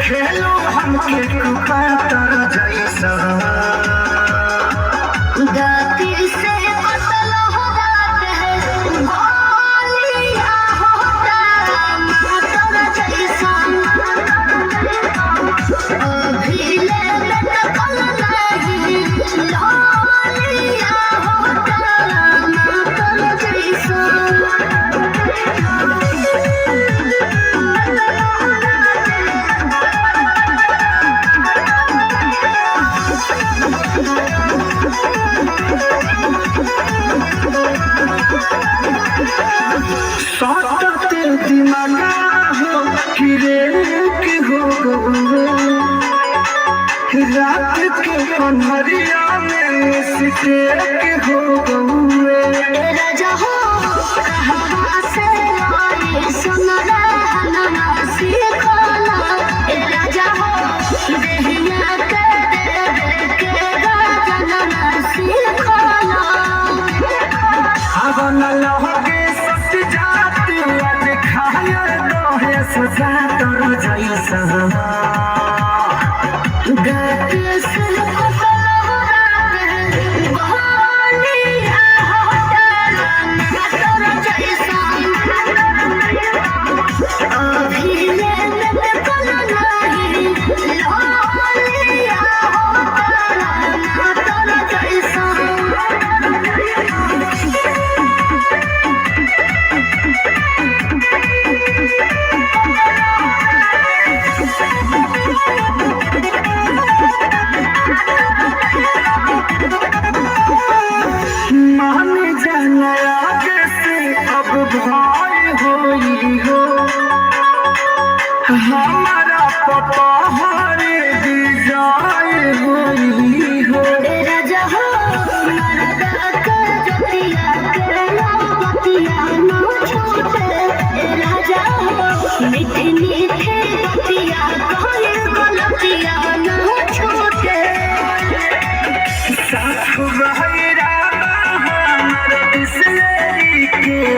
खेलो हमके कुपातर जैसा गति से कतल हो जाते हैं गोलियां होता मातर जैसा अभिले में कल नहीं लोलियां होता मातर जैसा सटते दिमागा हो किरेक हो रात के अन्हरिया में सिटेक हो गए राजा हो कहाँ से आई सुन रहना सीखला राजा हो देहिया के के गाना सीखला अब न लहोगे सट जाती आज खाए दोहे सजा तर जैसा गति से कतल हो जाते हैं गोलियां होता मातर जैसा अभिले में कल नहीं लोलियां होता मातर जैसा मान जाना आगे से अब भाई होई हो हमारा पता हरे दी जाए होई हो राजा हो मरदा के जतिया के बतिया न छूटे राजा हो मीठी मीठी बतिया कहे गलतिया न छूटे साथ बहरा हमारे बिसलेरी के